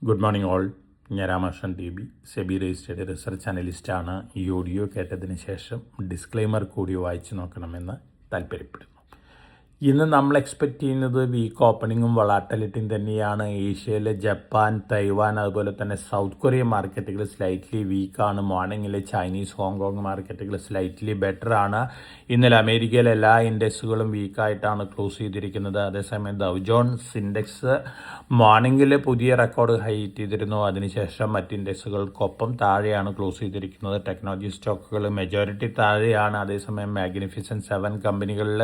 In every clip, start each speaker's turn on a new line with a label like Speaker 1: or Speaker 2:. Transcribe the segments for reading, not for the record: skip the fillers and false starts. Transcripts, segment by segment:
Speaker 1: Good morning all. ഞാൻ Ramakrishnan TB, SEBI registered research അനലിസ്റ്റാണ്. ഈ ഓഡിയോ കേട്ടതിന് ശേഷം ഡിസ്ക്ലെയിമർ കൂടി വായിച്ചു നോക്കണമെന്ന് താല്പര്യപ്പെടുന്നു. ഇന്ന് നമ്മൾ എക്സ്പെക്റ്റ് ചെയ്യുന്നത് വീക്ക് ഓപ്പണിങ്ങും വളാറ്റിലിറ്റിയും തന്നെയാണ്. ഏഷ്യയിലെ ജപ്പാൻ, തൈവാൻ, അതുപോലെ തന്നെ സൗത്ത് കൊറിയ മാർക്കറ്റുകൾ സ്ലൈറ്റ്ലി വീക്കാണ്. മോർണിംഗിലെ ചൈനീസ്, ഹോങ്കോങ് മാർക്കറ്റുകൾ സ്ലൈറ്റ്ലി ബെറ്റർ ആണ്. ഇന്നലെ അമേരിക്കയിലെ എല്ലാ ഇൻഡെക്സുകളും വീക്കായിട്ടാണ് ക്ലോസ് ചെയ്തിരിക്കുന്നത്. അതേസമയം ഡൗ ജോൺസ് ഇൻഡെക്സ് മോർണിംഗിൽ പുതിയ റെക്കോർഡ് ഹൈ ചെയ്തിരുന്നു. അതിനുശേഷം മറ്റ് ഇൻഡെക്സുകൾക്കൊപ്പം താഴെയാണ് ക്ലോസ് ചെയ്തിരിക്കുന്നത്. ടെക്നോളജി സ്റ്റോക്കുകൾ മെജോറിറ്റി താഴെയാണ്. അതേസമയം മാഗ്നിഫിസൻറ്റ് 7 കമ്പനികളിൽ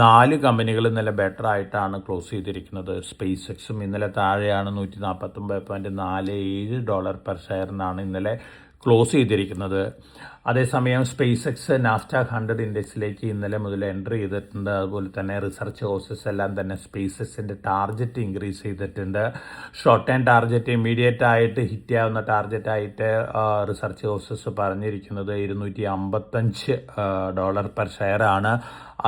Speaker 1: 4 കമ്പനികൾ ഇന്നലെ ബെറ്റർ ആയിട്ടാണ് ക്ലോസ് ചെയ്തിരിക്കുന്നത്. സ്പേസ് എക്സും ഇന്നലെ താഴെയാണ്. $149.47 പെർ ഷെയറിനാണ് ഇന്നലെ ക്ലോസ് ചെയ്തിരിക്കുന്നത്. അതേസമയം സ്പേസ് എക്സ് നാസ്ഡാക്ക് 100 ഇൻഡെക്സിലേക്ക് ഇന്നലെ മുതൽ എൻട്രി ചെയ്തിട്ടുണ്ട്. അതുപോലെ തന്നെ റിസർച്ച് ഹൗസസ് എല്ലാം തന്നെ സ്പേസ് എക്സിൻ്റെ ടാർഗറ്റ് ഇൻക്രീസ് ചെയ്തിട്ടുണ്ട്. ഷോർട്ട് ടൈം ടാർഗറ്റ് ഇമ്മീഡിയറ്റ് ആയിട്ട് ഹിറ്റ് ആവുന്ന ടാർഗറ്റായിട്ട് റിസർച്ച് ഹൗസസ് പറഞ്ഞിരിക്കുന്നത് $255 പെർ ഷെയറാണ്.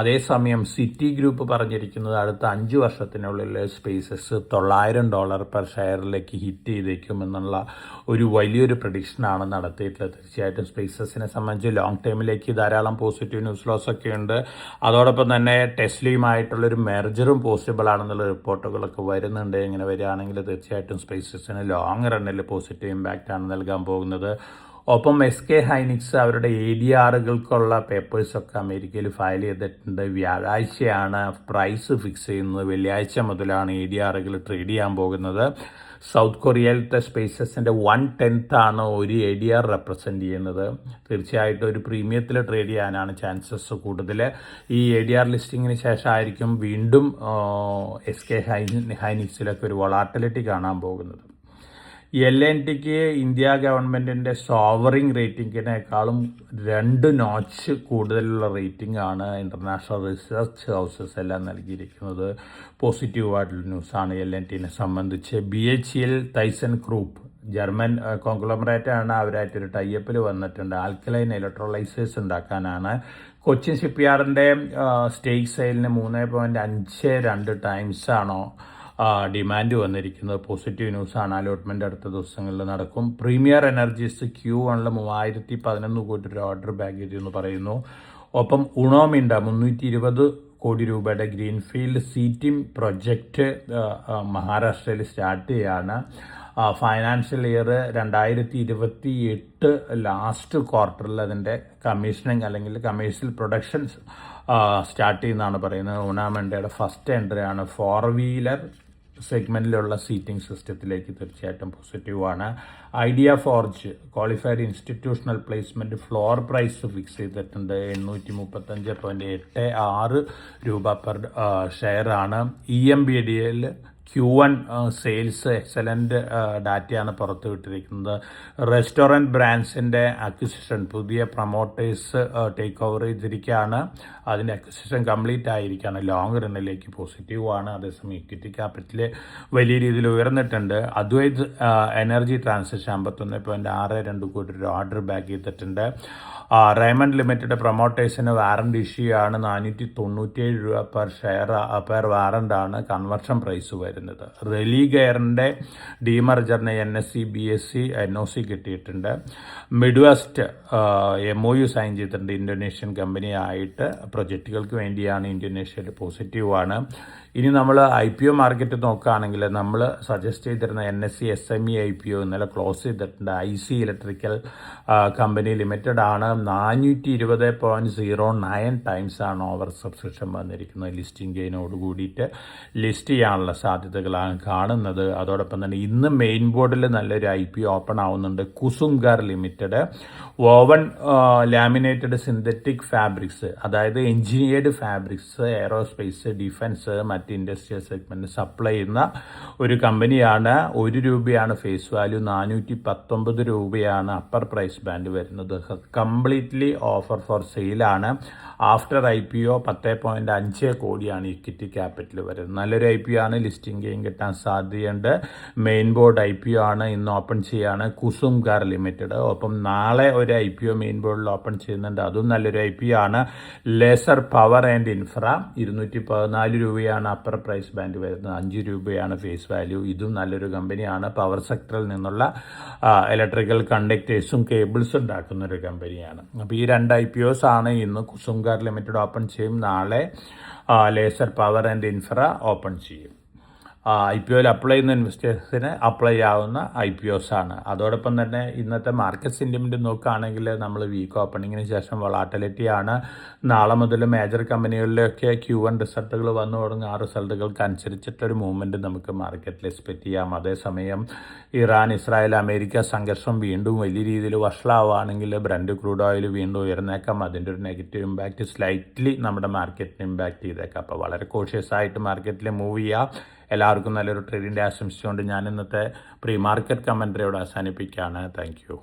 Speaker 1: അതേസമയം സിറ്റി ഗ്രൂപ്പ് പറഞ്ഞിരിക്കുന്നത് അടുത്ത 5 വർഷത്തിനുള്ളിൽ സ്പേസ് എക്സ് $900 പെർ ഷെയറിലേക്ക് ഹിറ്റ് ചെയ്തേക്കുമെന്നുള്ള ഒരു വലിയൊരു പ്രഡിക്ഷനാണ് നടത്തിയിട്ടുള്ളത്. തീർച്ചയായിട്ടും സ്പേസ് എക്സിനെ സംബന്ധിച്ച് ലോങ് ടൈമിലേക്ക് ധാരാളം പോസിറ്റീവ് ന്യൂസ് ലോസ് ഒക്കെ ഉണ്ട്. അതോടൊപ്പം തന്നെ ടെസ്ലയുമായിട്ടുള്ളൊരു മെർജറും പോസിബിൾ ആണെന്നുള്ള റിപ്പോർട്ടുകളൊക്കെ വരുന്നുണ്ട്. ഇങ്ങനെ വരികയാണെങ്കിൽ തീർച്ചയായിട്ടും സ്പേസ് എക്സിന് ലോങ് റണ്ണിൽ പോസിറ്റീവ് ഇമ്പാക്റ്റ് ആണ് നൽകാൻ പോകുന്നത്. ഒപ്പം SK ഹൈനിക്സ് അവരുടെ ADRകൾക്കുള്ള പേപ്പേഴ്സൊക്കെ അമേരിക്കയിൽ ഫയൽ ചെയ്തിട്ടുണ്ട്. വ്യാഴാഴ്ചയാണ് പ്രൈസ് ഫിക്സ് ചെയ്യുന്നത്. വെള്ളിയാഴ്ച മുതലാണ് ADRകൾ ട്രേഡ് ചെയ്യാൻ പോകുന്നത്. സൗത്ത് കൊറിയയിലത്തെ സ്പേസസിൻ്റെ 1/10 ആണ് ഒരു ADR റെപ്രസെൻറ്റ് ചെയ്യുന്നത്. തീർച്ചയായിട്ടും ഒരു പ്രീമിയത്തിൽ ട്രേഡ് ചെയ്യാനാണ് ചാൻസസ് കൂടുതൽ. ഈ ADR ലിസ്റ്റിങ്ങിന് ശേഷമായിരിക്കും വീണ്ടും SK ഹൈനിക്സിലൊക്കെ ഒരു വൊളാറ്റിലിറ്റി കാണാൻ പോകുന്നത്. LNTക്ക് ഇന്ത്യ ഗവൺമെൻറ്റിൻ്റെ സോവറിംഗ് റേറ്റിങ്ങിനേക്കാളും 2 നോച്ച് കൂടുതലുള്ള റേറ്റിംഗ് ആണ് ഇൻ്റർനാഷണൽ റിസർച്ച് ഹൗസസ് എല്ലാം നൽകിയിരിക്കുന്നത്. പോസിറ്റീവായിട്ടുള്ള ന്യൂസാണ് LNTനെ സംബന്ധിച്ച്. BHEL Thyssen group German conglomerate ആണ്. അവരായിട്ടൊരു ടൈപ്പിൽ വന്നിട്ടുണ്ട്. ആൽക്കലൈൻ ഇലക്ട്രോലൈസേഴ്സ് ഉണ്ടാക്കാനാണ്. കൊച്ചിൻ ഷിപ്പ്യാർഡിൻ്റെ സ്റ്റേക്ക് സെയിലിന് 3.52 ടൈംസ് ആണോ ഡിമാൻഡ് വന്നിരിക്കുന്നത്. പോസിറ്റീവ് ന്യൂസാണ്. അലോട്ട്മെൻറ്റ് അടുത്ത ദിവസങ്ങളിൽ നടക്കും. പ്രീമിയർ എനർജീസ് Q1 $311 കോടി ഓർഡർ ബാഗ് ചെയ്തെന്ന് പറയുന്നു. ഒപ്പം ഉണോമിൻഡ 320 കോടി രൂപയുടെ ഗ്രീൻഫീൽഡ് സീറ്റിംഗ് പ്രൊജക്റ്റ് മഹാരാഷ്ട്രയിൽ സ്റ്റാർട്ട് ചെയ്യാണ്. ഫൈനാൻഷ്യൽ ഇയർ 2028 ലാസ്റ്റ് ക്വാർട്ടറിൽ അതിൻ്റെ കമ്മീഷനിങ് അല്ലെങ്കിൽ കമേഴ്ഷ്യൽ പ്രൊഡക്ഷൻ സ്റ്റാർട്ട് ചെയ്യുന്നതാണ് പറയുന്നത്. ഉണാമണ്ടയുടെ ഫസ്റ്റ് എൻട്രിയാണ് 4 വീലർ സെഗ്മെൻറ്റിലുള്ള സീറ്റിംഗ് സിസ്റ്റത്തിലേക്ക്. തീർച്ചയായിട്ടും പോസിറ്റീവാണ്. Idea forge qualified institutional placement floor price fix ചെയ്തിട്ടുണ്ട്. 835.86 രൂപ പെർ ഷെയറാണ്. EMBDL Q1 സെയിൽസ് എക്സലൻ്റ് ഡാറ്റയാണ് പുറത്തുവിട്ടിരിക്കുന്നത്. റെസ്റ്റോറൻറ്റ് ബ്രാൻഡ്സിൻ്റെ അക്വിസിഷൻ പുതിയ പ്രൊമോട്ടേഴ്സ് ടേക്ക് ഓവർ ചെയ്തിരിക്കുകയാണ്. അതിൻ്റെ അക്വിസിഷൻ കംപ്ലീറ്റ് ആയിരിക്കുകയാണ്. ലോങ് റണ്ണിലേക്ക് പോസിറ്റീവാണ്. അതേസമയം ഇക്വിറ്റി ക്യാപിറ്റൽ വലിയ രീതിയിൽ ഉയർന്നിട്ടുണ്ട്. Advaith energy transition 51.62 crore order bag ചെയ്തിട്ടുണ്ട്. റേമണ്ട് ലിമിറ്റഡ് പ്രൊമോട്ടേഴ്സിന് വാറണ്ട് ഇഷ്യൂ ആണ്. 497 രൂപ പെർ ഷെയർ പെർ വാറണ്ടാണ് കൺവർഷൻ പ്രൈസ് വരുന്നത്. റെലിഗെയറിൻ്റെ ഡീമർജറിന് NSE BSE NOC കിട്ടിയിട്ടുണ്ട്. മിഡ് വെസ്റ്റ് MOU സൈൻ ചെയ്തിട്ടുണ്ട് ഇന്തോനേഷ്യൻ കമ്പനിയായിട്ട്. പ്രൊജക്റ്റുകൾക്ക് വേണ്ടിയാണ്. ഇന്തോനേഷ്യയിൽ പോസിറ്റീവാണ്. ഇനി നമ്മൾ IPO മാർക്കറ്റ് നോക്കുകയാണെങ്കിൽ നമ്മൾ സജസ്റ്റ് ചെയ്തിരുന്ന NSE SME IPO ഇന്നലെ ക്ലോസ് ചെയ്തിട്ടുണ്ട്. IC ഇലക്ട്രിക്കൽ കമ്പനി ലിമിറ്റഡ് ആണ്. 420.09 ടൈംസ് ആണ് ഓവർ സബ്സ്ക്രിപ്ഷൻ വന്നിരിക്കുന്നത്. ലിസ്റ്റിംഗ് ഗെയിനോട് കൂടിയിട്ട് ലിസ്റ്റ് ചെയ്യാനുള്ള സാധ്യതകളാണ് കാണുന്നത്. അതോടൊപ്പം തന്നെ ഇന്ന് മെയിൻ ബോർഡിൽ നല്ലൊരു IPO ഓപ്പൺ ആവുന്നുണ്ട്. Kusumgar limited woven laminated synthetic fabrics, അതായത് എഞ്ചിനീയർഡ് ഫാബ്രിക്സ് എയറോസ്പേസ്, ഡിഫൻസ്, മറ്റ് ഇൻഡസ്ട്രിയൽ സെഗ്മെൻറ്റ് സപ്ലൈ ചെയ്യുന്ന ഒരു കമ്പനിയാണ്. 1 രൂപയാണ് ഫേസ് വാല്യൂ. 419 രൂപയാണ് അപ്പർ പ്രൈസ് ബാൻഡ് വരുന്നത്. കംപ്ലീറ്റ്ലി ഓഫർ ഫോർ സെയിലാണ്. ആഫ്റ്റർ IPO 10.5 കോടിയാണ് ഇക്വിറ്റി ക്യാപിറ്റൽ വരുന്നത്. നല്ലൊരു IPO ആണ്. ലിസ്റ്റിംഗ് ഗെയിൻ കിട്ടാൻ സാധ്യതയുണ്ട്. മെയിൻ ബോർഡ് IPO ആണ്. ഇന്ന് ഓപ്പൺ ചെയ്യാണ് കുസുംഗാർ ലിമിറ്റഡ്. ഒപ്പം നാളെ ഒരു IPO മെയിൻ ബോർഡിൽ ഓപ്പൺ ചെയ്യുന്നുണ്ട്. അതും നല്ലൊരു IPO ആണ്. ലേസർ പവർ ആൻഡ് ഇൻഫ്ര 214 രൂപയാണ് അപ്പർ പ്രൈസ് ബാൻഡ് വരുന്നത്. 5 രൂപയാണ് ഫേസ് വാല്യൂ. ഇതും നല്ലൊരു കമ്പനിയാണ്. പവർ സെക്ടറിൽ നിന്നുള്ള ഇലക്ട്രിക്കൽ കണ്ടക്ടേഴ്സും കേബിൾസും ഉണ്ടാക്കുന്ന ഒരു കമ്പനിയാണ്. അപ്പോൾ ഈ 2 IPOs ആണ് ഇന്ന് കുസുംകാർ ലിമിറ്റഡ് ഓപ്പൺ ചെയ്യും. നാളെ laser power and infra open ചെയ്യും. IPOയിൽ അപ്ലൈ ചെയ്യുന്ന ഇൻവെസ്റ്റേഴ്സിന് അപ്ലൈ ആവുന്ന IPOs ആണ്. അതോടൊപ്പം തന്നെ ഇന്നത്തെ മാർക്കറ്റ് സെൻറ്റിമെൻറ്റ് നോക്കുകയാണെങ്കിൽ നമ്മൾ വീക്ക് ഓപ്പണിങ്ങിന് ശേഷം വൊളാറ്റിലിറ്റിയാണ്. നാളെ മുതൽ മേജർ കമ്പനികളിലൊക്കെ Q1 റിസൾട്ടുകൾ വന്നു തുടങ്ങും. ആ റിസൾട്ടുകൾക്ക് അനുസരിച്ചിട്ടൊരു മൂവ്മെൻറ്റ് നമുക്ക് മാർക്കറ്റിൽ എക്സ്പെക്റ്റ് ചെയ്യാം. അതേസമയം ഇറാൻ, ഇസ്രായേൽ, അമേരിക്ക സംഘർഷം വീണ്ടും വലിയ രീതിയിൽ വഷളാവുകയാണെങ്കിൽ ബ്രന്റ് ക്രൂഡ് ഓയിൽ വീണ്ടും ഉയർന്നേക്കാം. അതിൻ്റെ ഒരു നെഗറ്റീവ് ഇമ്പാക്റ്റ് സ്ലൈറ്റ്ലി നമ്മുടെ മാർക്കറ്റിനെ ഇമ്പാക്റ്റ് ചെയ്തേക്കാം. അപ്പോൾ വളരെ കോഷ്യസ് ആയിട്ട് മാർക്കറ്റിൽ മൂവ് ചെയ്യുക. എല്ലാവർക്കും നല്ലൊരു ട്രേഡിൻ്റെ ആശംസിച്ചുകൊണ്ട് ഞാൻ ഇന്നത്തെ പ്രീ മാർക്കറ്റ് കമൻട്രിയോട് അവസാനിപ്പിക്കുകയാണ്. Thank you.